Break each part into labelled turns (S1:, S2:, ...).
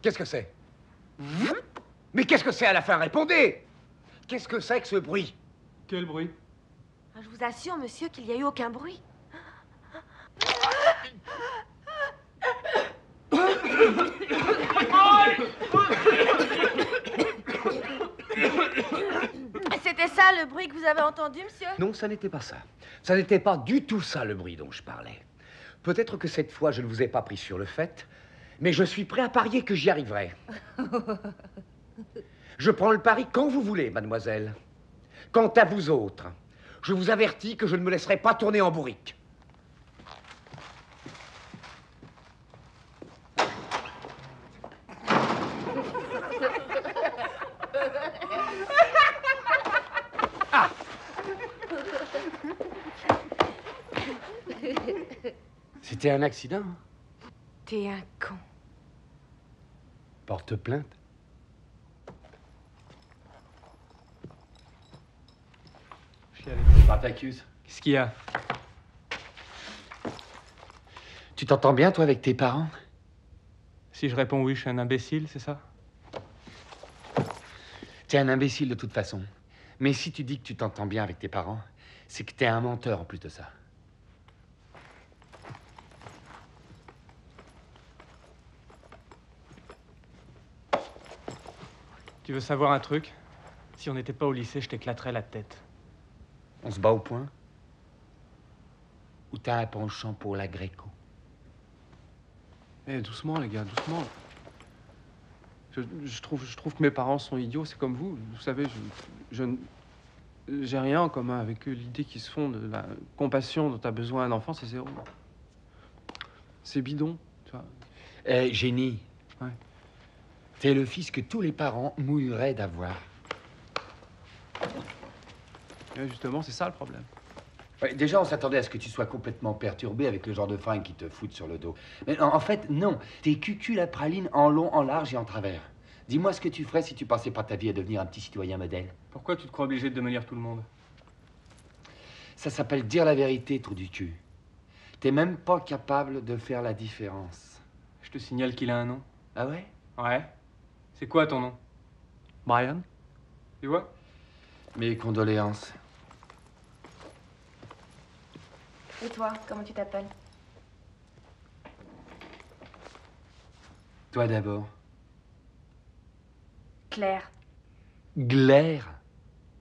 S1: Qu'est-ce que c'est? Mais qu'est-ce que c'est à la fin? Répondez! Qu'est-ce que c'est que ce bruit?
S2: Quel bruit?
S3: Je vous assure, monsieur, qu'il n'y a eu aucun bruit. C'était ça le bruit que vous avez entendu, monsieur?
S1: Non, ça n'était pas ça. Ça n'était pas du tout ça, le bruit dont je parlais. Peut-être que cette fois, je ne vous ai pas pris sur le fait, mais je suis prêt à parier que j'y arriverai. Je prends le pari quand vous voulez, mademoiselle. Quant à vous autres, je vous avertis que je ne me laisserai pas tourner en bourrique. Ah! C'était un accident?
S3: T'es un con.
S1: Porte plainte. Spartacus,
S2: Qu'est-ce qu'il y a?
S1: tu t'entends bien, toi, avec tes parents?
S2: Si je réponds oui, je suis un imbécile, c'est ça?
S1: T'es un imbécile de toute façon. Mais si tu dis que tu t'entends bien avec tes parents, c'est que t'es un menteur en plus de ça.
S2: Tu veux savoir un truc? Si on n'était pas au lycée, je t'éclaterais la tête.
S1: On se bat au point? Ou t'as un penchant pour la gréco?
S4: Eh, doucement, les gars, doucement. Je trouve que mes parents sont idiots, c'est comme vous. Vous savez, j'ai rien en commun avec eux. L'idée qu'ils se font de la compassion dont a besoin un enfant, c'est zéro. C'est bidon, tu vois.
S1: Génie.
S4: Ouais.
S1: T'es le fils que tous les parents mouilleraient d'avoir.
S4: Et justement, c'est ça le problème.
S1: Ouais, déjà, on s'attendait à ce que tu sois complètement perturbé avec le genre de fringues qui te foutent sur le dos. Mais en fait, non. T'es cucul à praline en long, en large et en travers. Dis-moi ce que tu ferais si tu passais pas ta vie à devenir un petit citoyen modèle.
S2: Pourquoi tu te crois obligé de démolir tout le monde?
S1: Ça s'appelle dire la vérité, trou du cul. T'es même pas capable de faire la différence.
S2: Je te signale qu'il a un nom.
S1: Ah ouais?
S2: Ouais. C'est quoi ton nom?
S4: Brian?
S2: Tu vois?
S1: Mes condoléances.
S3: Et toi, comment tu t'appelles?
S1: Toi d'abord.
S3: Claire.
S1: Glaire.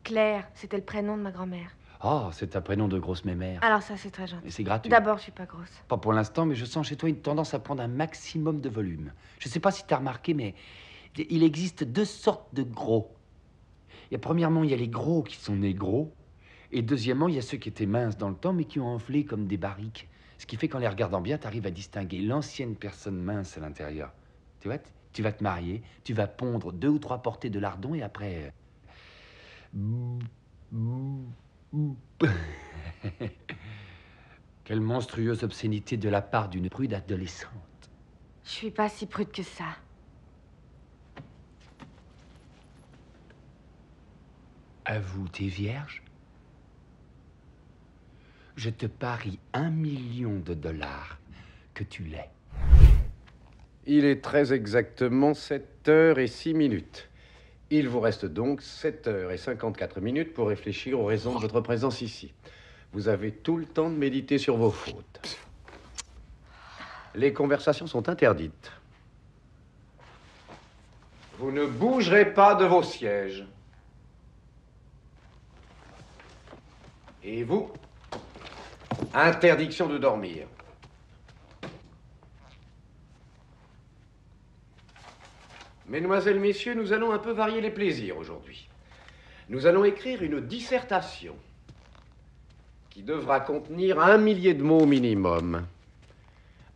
S3: Claire, c'était le prénom de ma grand-mère.
S1: Oh, c'est un prénom de grosse mémère.
S3: Alors ça, c'est très gentil.
S1: Et c'est gratuit.
S3: D'abord, je suis pas grosse.
S1: Pas pour l'instant, mais je sens chez toi une tendance à prendre un maximum de volume. Je sais pas si t'as remarqué, mais il existe deux sortes de gros. Premièrement, il y a les gros qui sont nés gros. Et deuxièmement, il y a ceux qui étaient minces dans le temps, mais qui ont enflé comme des barriques. Ce qui fait qu'en les regardant bien, tu arrives à distinguer l'ancienne personne mince à l'intérieur. Tu vois, tu vas te marier, tu vas pondre 2 ou 3 portées de lardons et après... Quelle monstrueuse obscénité de la part d'une prude adolescente.
S3: Je suis pas si prude que ça.
S1: Avoue, t'es vierge? Je te parie $1 million que tu l'es.
S5: Il est très exactement 7h06. Il vous reste donc 7h54 pour réfléchir aux raisons de votre présence ici. Vous avez tout le temps de méditer sur vos fautes. Les conversations sont interdites. Vous ne bougerez pas de vos sièges. Et vous, interdiction de dormir. Mesdemoiselles, messieurs, nous allons un peu varier les plaisirs aujourd'hui. Nous allons écrire une dissertation qui devra contenir 1 millier de mots au minimum,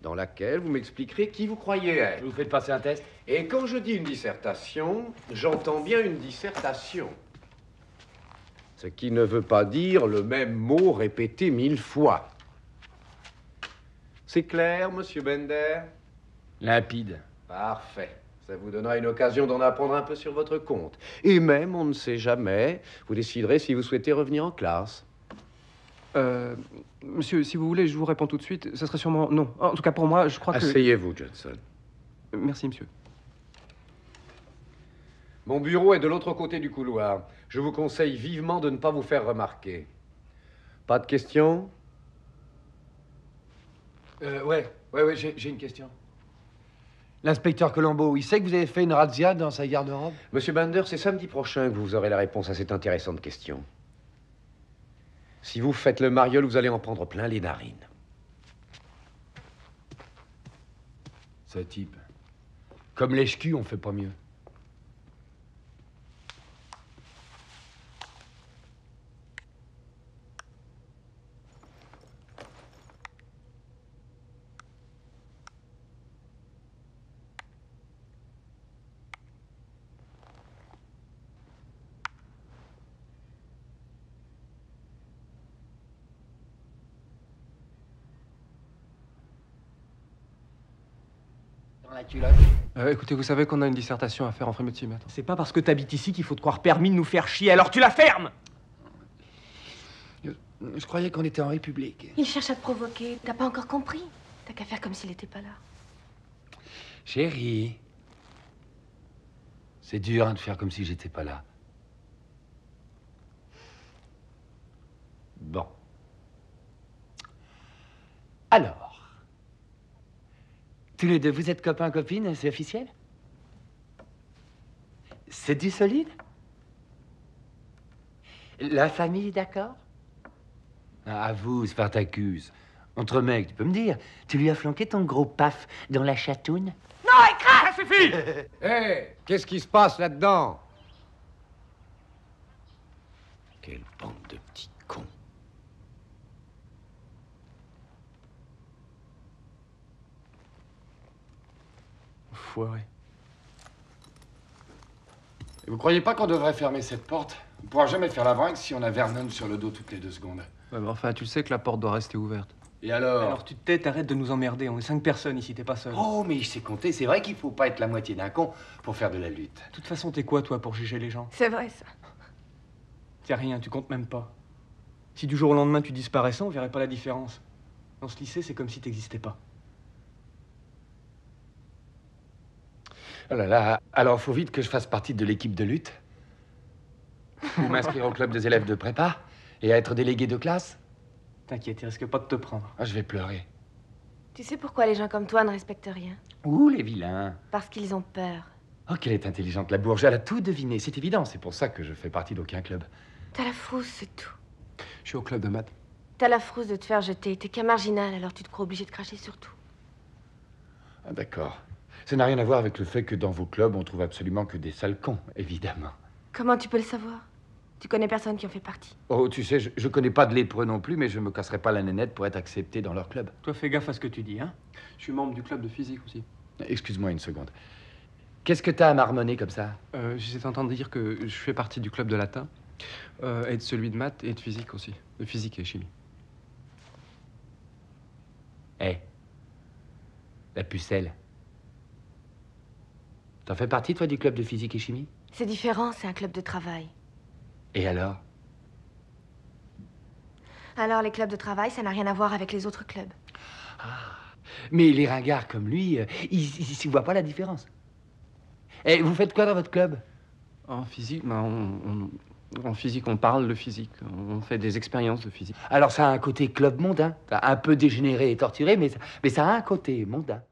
S5: dans laquelle vous m'expliquerez qui vous croyez être.
S1: Vous faites passer un test?
S5: Et quand je dis une dissertation, j'entends bien une dissertation. Ce qui ne veut pas dire le même mot répété 1000 fois. C'est clair, monsieur Bender?
S1: Limpide.
S5: Parfait. Ça vous donnera une occasion d'en apprendre un peu sur votre compte. Et même, on ne sait jamais, vous déciderez si vous souhaitez revenir en classe.
S4: Monsieur, si vous voulez, je vous réponds tout de suite. Ça serait sûrement non. En tout cas, pour moi, je crois que...
S5: Asseyez-vous, Johnson.
S4: Merci, monsieur.
S5: Mon bureau est de l'autre côté du couloir. Je vous conseille vivement de ne pas vous faire remarquer. Pas de questions?
S1: Ouais, j'ai une question. L'inspecteur Colombo, il sait que vous avez fait une razzia dans sa garde-robe?
S5: Monsieur Bander, c'est samedi prochain que vous aurez la réponse à cette intéressante question. Si vous faites le mariole, vous allez en prendre plein les narines.
S1: Ce type. Comme lèche-cul, on fait pas mieux. Dans la culotte.
S4: Écoutez, vous savez qu'on a une dissertation à faire en métier maintenant.
S2: C'est pas parce que t'habites ici qu'il faut te croire permis de nous faire chier, alors tu la fermes!
S1: Je croyais qu'on était en République.
S3: Il cherche à te provoquer. T'as pas encore compris? T'as qu'à faire comme s'il était pas là.
S1: Chérie, c'est dur hein, de faire comme si j'étais pas là. Bon. Alors, tous les deux, vous êtes copains-copines, c'est officiel? C'est du solide? La famille, d'accord? À vous, Spartacus. Entre mecs, tu peux me dire, tu lui as flanqué ton gros paf dans la chatoune?
S2: Ça suffit!
S5: Hé, qu'est-ce qui se passe là-dedans? Quelle bande de petits cons.
S4: Foiré.
S1: Et vous croyez pas qu'on devrait fermer cette porte? On pourra jamais faire la brinque si on a Vernon sur le dos toutes les 2 secondes.
S4: Ouais, mais enfin, tu sais que la porte doit rester ouverte.
S1: Et alors?
S2: Alors tu te tais, t'arrêtes de nous emmerder. On est 5 personnes ici, t'es pas seul.
S1: Oh, mais je sais compter. C'est vrai qu'il faut pas être la moitié d'un con pour faire de la lutte.
S2: De toute façon, t'es quoi, toi, pour juger les gens?
S3: C'est vrai, ça.
S2: T'es rien, tu comptes même pas. Si du jour au lendemain tu disparaissais, on verrait pas la différence. Dans ce lycée, c'est comme si t'existais pas.
S1: Oh là là. Alors, faut vite que je fasse partie de l'équipe de lutte. Ou m'inscrire au club des élèves de prépa et à être délégué de classe.
S2: T'inquiète, il risque pas de te prendre.
S1: Ah, je vais pleurer.
S3: Tu sais pourquoi les gens comme toi ne respectent rien?
S1: Ouh, les vilains.
S3: Parce qu'ils ont peur.
S1: Oh, qu'elle est intelligente, la bourgeoise. Elle a tout deviné. C'est évident. C'est pour ça que je fais partie d'aucun club.
S3: T'as la frousse, c'est tout.
S4: Je suis au club de maths.
S3: T'as la frousse de te faire jeter. T'es qu'un marginal, alors tu te crois obligé de cracher sur tout.
S1: Ah, d'accord. Ça n'a rien à voir avec le fait que dans vos clubs, on trouve absolument que des sales cons, évidemment.
S3: Comment tu peux le savoir? Tu connais personne qui en fait partie.
S1: Oh, tu sais, je connais pas de lépreux non plus, mais je me casserai pas la nénette pour être accepté dans leur club.
S2: Toi, fais gaffe à ce que tu dis, hein.
S4: Je suis membre du club de physique aussi.
S1: Excuse-moi une seconde. Qu'est-ce que t'as à marmonner comme ça?
S4: J'étais en train de dire que je fais partie du club de latin, et de celui de maths et de physique aussi. De physique et chimie.
S1: Eh, la pucelle. T'en fais partie, toi, du club de physique et chimie?
S3: C'est différent, c'est un club de travail.
S1: Et alors?
S3: Alors, les clubs de travail, ça n'a rien à voir avec les autres clubs.
S1: Mais les ringards comme lui, ils s'y voient pas la différence. Et vous faites quoi dans votre club?
S4: En physique, en physique, on parle de physique. On fait des expériences de physique.
S1: Alors, ça a un côté club mondain. Un peu dégénéré et torturé, mais ça a un côté mondain.